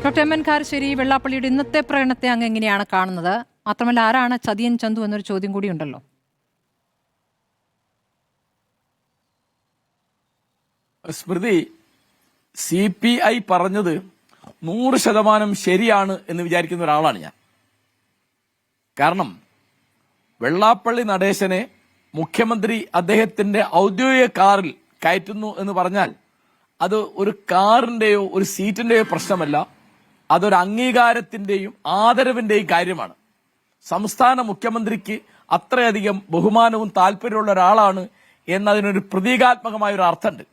Doctor M N Karassery, വെള്ളാപ്പള്ളിയുടെ ഇന്നത്തെ പ്രകടനത്തെ അങ്ങ് എങ്ങനെയാണ് കാണുന്നത്? മാത്രമല്ല, ആരാണ് ചതിയൻ ചന്തു എന്നൊരു ചോദ്യം കൂടി ഉണ്ടല്ലോ. സ്മൃതി, CPI പറഞ്ഞത് 100% ശരിയാണ് എന്ന് വിചാരിക്കുന്ന ഒരാളാണ് ഞാൻ. കാരണം വെള്ളാപ്പള്ളി നടേശനെ മുഖ്യമന്ത്രി അദ്ദേഹത്തിന്റെ ഔദ്യോഗിക കാറിൽ കയറ്റുന്നു എന്ന് പറഞ്ഞാൽ അത് ഒരു കാറിന്റെയോ ഒരു സീറ്റിന്റെയോ പ്രശ്നമല്ല, അതൊരു അംഗീകാരത്തിന്റെയും ആദരവിന്റെയും കാര്യമാണ്. സംസ്ഥാന മുഖ്യമന്ത്രിക്ക് അത്രയധികം ബഹുമാനവും താല്പര്യമുള്ള ഒരാളാണ് എന്നതിനൊരു പ്രതീകാത്മകമായ ഒരു അർത്ഥമുണ്ട്.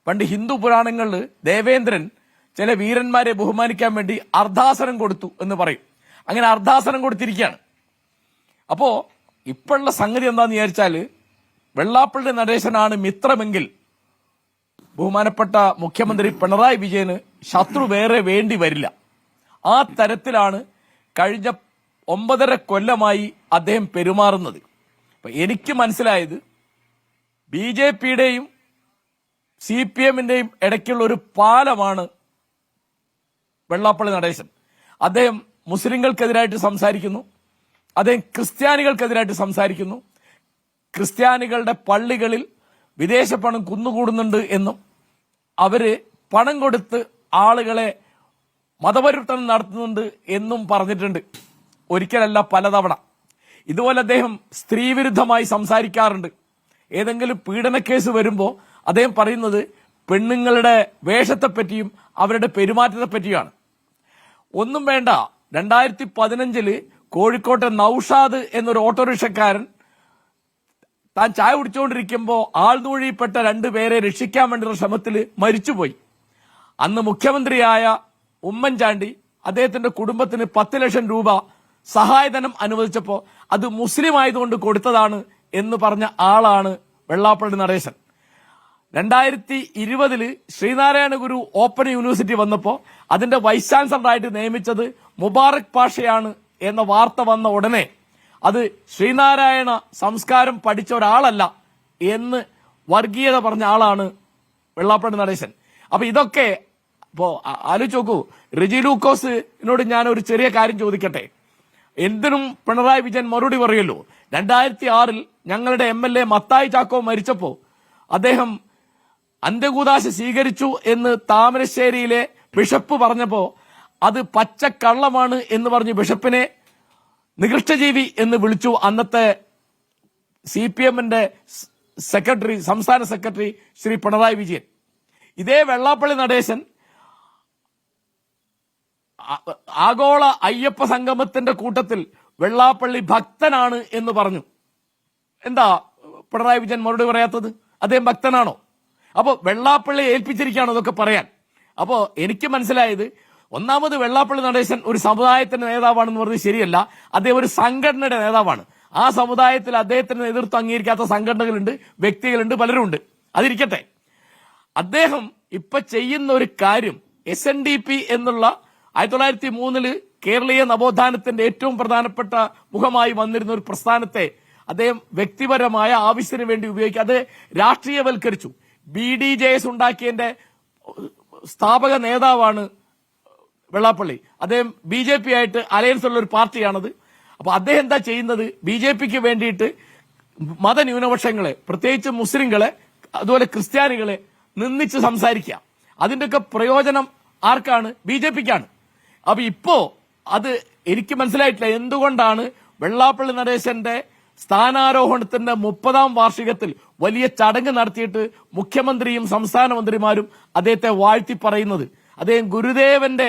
പണ്ട് ഹിന്ദു പുരാണങ്ങളിൽ ദേവേന്ദ്രൻ ചില വീരന്മാരെ ബഹുമാനിക്കാൻ വേണ്ടി അർദ്ധാസനം കൊടുത്തു എന്ന് പറയും. അങ്ങനെ അർദ്ധാസനം കൊടുത്തിരിക്കുകയാണ്. അപ്പോ ഇപ്പോഴുള്ള സംഗതി എന്താന്ന് വിചാരിച്ചാല്, വെള്ളാപ്പള്ളി നടേശനാണ് മിത്രമെങ്കിൽ ബഹുമാനപ്പെട്ട മുഖ്യമന്ത്രി പിണറായി വിജയന് ശത്രു വേറെ വേണ്ടി വരില്ല. ആ തരത്തിലാണ് കഴിഞ്ഞ 9.5 കൊല്ലമായി അദ്ദേഹം പെരുമാറുന്നത്. അപ്പൊ എനിക്ക് മനസ്സിലായത്, BJPയുടെയും CPMന്റെയും ഇടയ്ക്കുള്ള ഒരു പാലമാണ് വെള്ളാപ്പള്ളി നടേശൻ. അദ്ദേഹം മുസ്ലിങ്ങൾക്കെതിരായിട്ട് സംസാരിക്കുന്നു, അദ്ദേഹം ക്രിസ്ത്യാനികൾക്കെതിരായിട്ട് സംസാരിക്കുന്നു, ക്രിസ്ത്യാനികളുടെ പള്ളികളിൽ വിദേശ പണം കുന്നുകൂടുന്നുണ്ട് എന്നും അവര് പണം കൊടുത്ത് ആളുകളെ മതപരിവർത്തനം നടത്തുന്നുണ്ട് എന്നും പറഞ്ഞിട്ടുണ്ട്. ഒരിക്കലല്ല, പലതവണ. ഇതുപോലെ അദ്ദേഹം സ്ത്രീവിരുദ്ധമായി സംസാരിക്കാറുണ്ട്. ഏതെങ്കിലും പീഡനക്കേസ് വരുമ്പോൾ അദ്ദേഹം പറയുന്നത് പെണ്ണുങ്ങളുടെ വേഷത്തെപ്പറ്റിയും അവരുടെ പെരുമാറ്റത്തെ പറ്റിയാണ്. ഒന്നും വേണ്ട, 2015 കോഴിക്കോട്ടെ നൌഷാദ് എന്നൊരു ഓട്ടോറിക്ഷക്കാരൻ താൻ ചായ കുടിച്ചുകൊണ്ടിരിക്കുമ്പോൾ ആൾനൂഴിപ്പെട്ട 2 പേരെ രക്ഷിക്കാൻ വേണ്ടിയുള്ള ശ്രമത്തിൽ മരിച്ചുപോയി. അന്ന് മുഖ്യമന്ത്രിയായ ഉമ്മൻചാണ്ടി അദ്ദേഹത്തിന്റെ കുടുംബത്തിന് 10 ലക്ഷം രൂപ സഹായധനം അനുവദിച്ചപ്പോൾ അത് മുസ്ലിം ആയതുകൊണ്ട് കൊടുത്തതാണ് എന്ന് പറഞ്ഞ ആളാണ് വെള്ളാപ്പള്ളി നടേശൻ. 2020 ശ്രീനാരായണ ഗുരു ഓപ്പൺ യൂണിവേഴ്സിറ്റി വന്നപ്പോൾ അതിന്റെ വൈസ് ചാൻസലറായിട്ട് നിയമിച്ചത് മുബാറക് പാഷയാണ് എന്ന വാർത്ത വന്ന ഉടനെ അത് ശ്രീനാരായണ സംസ്കാരം പഠിച്ച ഒരാളല്ല എന്ന് വർഗീയത പറഞ്ഞ ആളാണ് വെള്ളാപ്പള്ളി നടേശൻ. അപ്പൊ ഇതൊക്കെ ഇപ്പോ ആലോചിച്ച് നോക്കൂ. റിജി ലൂക്കോസിനോട് ഞാൻ ഒരു ചെറിയ കാര്യം ചോദിക്കട്ടെ. എന്തിനും പിണറായി വിജയൻ മറുപടി പറയുമല്ലോ. 2006 ഞങ്ങളുടെ MLA മത്തായി ചാക്കോ മരിച്ചപ്പോ അദ്ദേഹം അന്ത്യകൂദാശ സ്വീകരിച്ചു എന്ന് താമരശ്ശേരിയിലെ ബിഷപ്പ് പറഞ്ഞപ്പോ അത് പച്ചക്കള്ളമാണ് എന്ന് പറഞ്ഞ് ബിഷപ്പിനെ നികൃഷ്ടജീവി എന്ന് വിളിച്ചു അന്നത്തെ CPMന്റെ സെക്രട്ടറി, സംസ്ഥാന സെക്രട്ടറി ശ്രീ പിണറായി വിജയൻ. ഇതേ വെള്ളാപ്പള്ളി നടേശൻ ആഗോള അയ്യപ്പ സംഗമത്തിന്റെ കൂട്ടത്തിൽ വെള്ളാപ്പള്ളി ഭക്തനാണ് എന്ന് പറഞ്ഞു. എന്താ പിണറായി വിജയൻ മറുപടി പറയാത്തത്? അദ്ദേഹം ഭക്തനാണോ? അപ്പോ വെള്ളാപ്പള്ളി ഏൽപ്പിച്ചിരിക്കുകയാണോ ഇതൊക്കെ പറയാൻ? അപ്പോ എനിക്ക് മനസ്സിലായത്, ഒന്നാമത് വെള്ളാപ്പള്ളി നടേശൻ ഒരു സമുദായത്തിന്റെ നേതാവാണെന്ന് പറഞ്ഞത് ശരിയല്ല. അദ്ദേഹം ഒരു സംഘടനയുടെ നേതാവാണ്. ആ സമുദായത്തിൽ അദ്ദേഹത്തിന് നേതൃത്വം അംഗീകരിക്കാത്ത സംഘടനകളുണ്ട്, വ്യക്തികളുണ്ട്, പലരുണ്ട്. അതിരിക്കട്ടെ. അദ്ദേഹം ഇപ്പൊ ചെയ്യുന്ന ഒരു കാര്യം, SNDP എന്നുള്ള 1903 കേരളീയ നവോത്ഥാനത്തിന്റെ ഏറ്റവും പ്രധാനപ്പെട്ട മുഖമായി വന്നിരുന്ന ഒരു പ്രസ്ഥാനത്തെ അദ്ദേഹം വ്യക്തിപരമായ ആവശ്യത്തിന് വേണ്ടി ഉപയോഗിക്കുക, അത് രാഷ്ട്രീയവൽക്കരിച്ചു. BDJS ഉണ്ടാക്കിയതിന്റെ സ്ഥാപക നേതാവാണ് വെള്ളാപ്പള്ളി. അദ്ദേഹം BJP ആയിട്ട് അലയൻസ് ഉള്ള ഒരു പാർട്ടിയാണത്. അപ്പൊ അദ്ദേഹം എന്താ ചെയ്യുന്നത്? BJPക്ക് വേണ്ടിയിട്ട് മതന്യൂനപക്ഷങ്ങളെ, പ്രത്യേകിച്ച് മുസ്ലിങ്ങളെ, അതുപോലെ ക്രിസ്ത്യാനികളെ നിന്ദിച്ച് സംസാരിക്കുക. അതിന്റെയൊക്കെ പ്രയോജനം ആർക്കാണ്? BJPക്കാണ്. അപ്പൊ ഇപ്പോ അത് എനിക്ക് മനസ്സിലായിട്ടില്ല, എന്തുകൊണ്ടാണ് വെള്ളാപ്പള്ളി നടേശന്റെ സ്ഥാനാരോഹണത്തിന്റെ 30ാം വാർഷികത്തിൽ വലിയ ചടങ്ങ് നടത്തിയിട്ട് മുഖ്യമന്ത്രിയും സംസ്ഥാന മന്ത്രിമാരും അദ്ദേഹത്തെ വാഴ്ത്തി പറയുന്നത്? അദ്ദേഹം ഗുരുദേവന്റെ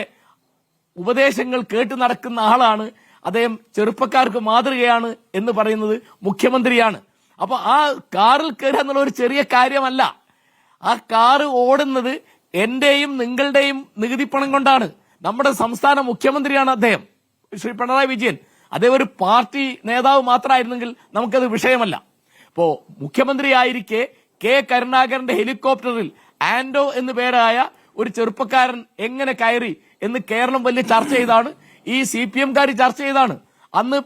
ഉപദേശങ്ങൾ കേട്ടു നടക്കുന്ന ആളാണ്. അദ്ദേഹം ചെറുപ്പക്കാർക്ക് മാതൃകയാണ് എന്ന് പറയുന്നത് മുഖ്യമന്ത്രിയാണ്. അപ്പൊ ആ കാറിൽ കയറുക എന്നുള്ള ഒരു ചെറിയ കാര്യമല്ല. ആ കാറ് ഓടുന്നത് എന്റെയും നിങ്ങളുടെയും നികുതി പണം കൊണ്ടാണ്. നമ്മുടെ സംസ്ഥാന മുഖ്യമന്ത്രിയാണ് അദ്ദേഹം, ശ്രീ പിണറായി വിജയൻ. അദ്ദേഹം ഒരു പാർട്ടി നേതാവ് മാത്രമായിരുന്നെങ്കിൽ നമുക്കത് വിഷയമല്ല. ഇപ്പോ മുഖ്യമന്ത്രി ആയിരിക്കെ K. കരുണാകരന്റെ ഹെലികോപ്റ്ററിൽ ആൻഡോ എന്ന് പേരായ ഒരു ചെറുപ്പക്കാരൻ എങ്ങനെ കയറി എന്ന് കേരളം വലിയ ചർച്ച ചെയ്താണ്. ഈ CPMകാർ ചർച്ച ചെയ്താണ്. അന്ന്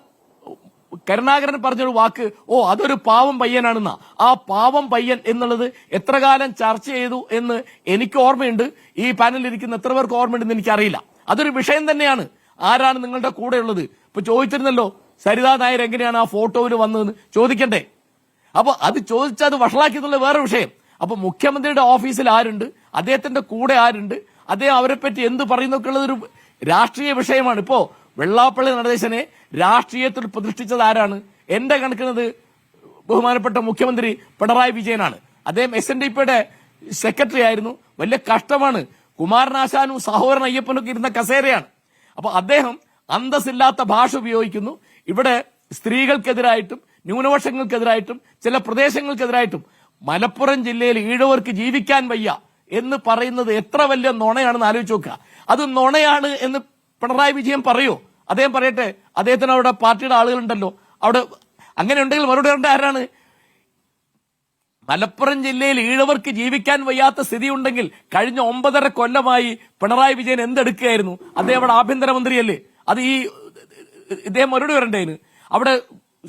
കരുണാകരൻ പറഞ്ഞൊരു വാക്ക്, അതൊരു പാവം പയ്യനാണെന്നാ. ആ പാവം പയ്യൻ എന്നുള്ളത് എത്ര കാലം ചർച്ച ചെയ്തു എന്ന് എനിക്ക് ഓർമ്മയുണ്ട്. ഈ പാനലിൽ ഇരിക്കുന്ന എത്ര പേർക്ക് ഓർമ്മയുണ്ടെന്ന് എനിക്കറിയില്ല. അതൊരു വിഷയം തന്നെയാണ്. ആരാണ് നിങ്ങളുടെ കൂടെ ഉള്ളത്? ഇപ്പൊ ചോദിച്ചിരുന്നല്ലോ സരിതാ നായർ എങ്ങനെയാണ് ആ ഫോട്ടോയിൽ വന്നതെന്ന് ചോദിക്കണ്ടേ? അപ്പൊ അത് ചോദിച്ചാൽ അത് വഷളാക്കിയെന്നുള്ള വേറെ വിഷയം. അപ്പൊ മുഖ്യമന്ത്രിയുടെ ഓഫീസിൽ ആരുണ്ട്, അദ്ദേഹത്തിന്റെ കൂടെ ആരുണ്ട്, അദ്ദേഹം അവരെ പറ്റി എന്ത് പറയുന്നൊക്കെ ഉള്ളതൊരു രാഷ്ട്രീയ വിഷയമാണ്. ഇപ്പോ വെള്ളാപ്പള്ളി നടേശനെ രാഷ്ട്രീയത്തിൽ പ്രതിഷ്ഠിച്ചത് ആരാണ്? എന്റെ കണക്കിനത് ബഹുമാനപ്പെട്ട മുഖ്യമന്ത്രി പിണറായി വിജയനാണ്. അദ്ദേഹം SNDPയുടെ സെക്രട്ടറി ആയിരുന്നു. വലിയ കഷ്ടമാണ്. കുമാരനാശാനും സഹോദരൻ അയ്യപ്പനൊക്കെ ഇരുന്ന കസേരയാണ്. അപ്പൊ അദ്ദേഹം അന്തസ്സില്ലാത്ത ഭാഷ ഉപയോഗിക്കുന്നു. ഇവിടെ സ്ത്രീകൾക്കെതിരായിട്ടും ന്യൂനപക്ഷങ്ങൾക്കെതിരായിട്ടും ചില പ്രദേശങ്ങൾക്കെതിരായിട്ടും മലപ്പുറം ജില്ലയിൽ ഈഴവർക്ക് ജീവിക്കാൻ വയ്യ എന്ന് പറയുന്നത് എത്ര വലിയ നുണയാണെന്ന് ആലോചിച്ച് നോക്കുക. അത് നുണയാണ് എന്ന് പിണറായി വിജയൻ പറയൂ. അദ്ദേഹം പറയട്ടെ. അദ്ദേഹത്തിന് അവിടെ പാർട്ടിയുടെ ആളുകളുണ്ടല്ലോ. അവിടെ അങ്ങനെ ഉണ്ടെങ്കിൽ മറുപടി പറയേണ്ട ആരാണ്? മലപ്പുറം ജില്ലയിൽ ഈഴവർക്ക് ജീവിക്കാൻ വയ്യാത്ത സ്ഥിതി ഉണ്ടെങ്കിൽ കഴിഞ്ഞ 9.5 കൊല്ലമായി പിണറായി വിജയൻ എന്തെടുക്കുകയായിരുന്നു? അദ്ദേഹം അവിടെ ആഭ്യന്തരമന്ത്രിയല്ലേ? അത് ഇദ്ദേഹം മറുപടി വരണ്ടേന്. അവിടെ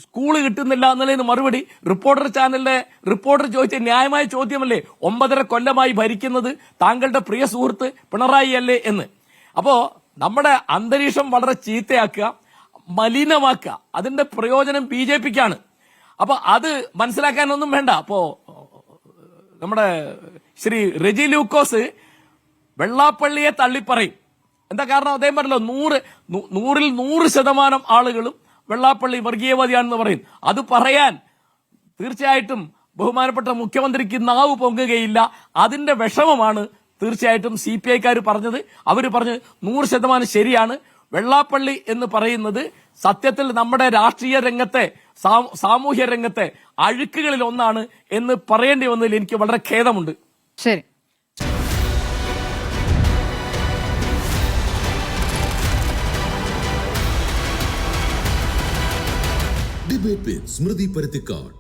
സ്കൂള് കിട്ടുന്നില്ല എന്നുള്ളതിന് മറുപടി റിപ്പോർട്ടർ ചാനലിലെ റിപ്പോർട്ടർ ചോദിച്ച ന്യായമായ ചോദ്യമല്ലേ? 9.5 കൊല്ലമായി ഭരിക്കുന്നത് താങ്കളുടെ പ്രിയ സുഹൃത്ത് പിണറായി അല്ലേ എന്ന്. അപ്പോ നമ്മുടെ അന്തരീക്ഷം വളരെ ചീത്തയാക്കുക, മലിനമാക്കുക, അതിന്റെ പ്രയോജനം BJPക്കാണ്. അപ്പൊ അത് മനസ്സിലാക്കാനൊന്നും വേണ്ട. അപ്പോ നമ്മുടെ ശ്രീ റെജി ലൂക്കോസ് വെള്ളാപ്പള്ളിയെ തള്ളിപ്പറയും. എന്താ കാരണം? അദ്ദേഹം പറഞ്ഞല്ലോ 100% ആളുകളും വെള്ളാപ്പള്ളി വർഗീയവാദിയാണെന്ന് പറയും. അത് പറയാൻ തീർച്ചയായിട്ടും ബഹുമാനപ്പെട്ട മുഖ്യമന്ത്രിക്ക് നാവ് പൊങ്ങുകയില്ല. അതിന്റെ വിഷമമാണ് തീർച്ചയായിട്ടും CPIക്കാർ പറഞ്ഞത്. അവർ പറഞ്ഞത് 100% ശരിയാണ്. വെള്ളാപ്പള്ളി എന്ന് പറയുന്നത് സത്യത്തിൽ നമ്മുടെ രാഷ്ട്രീയ രംഗത്തെ സാമൂഹ്യ രംഗത്തെ അഴുക്കുകളിൽ ഒന്നാണ് എന്ന് പറയേണ്ടി വന്നതിൽ എനിക്ക് വളരെ ഖേദമുണ്ട്. ശരി. ഡിബേറ്റ് വിത്ത് സ്മൃതി പരുത്തിക്കാട്.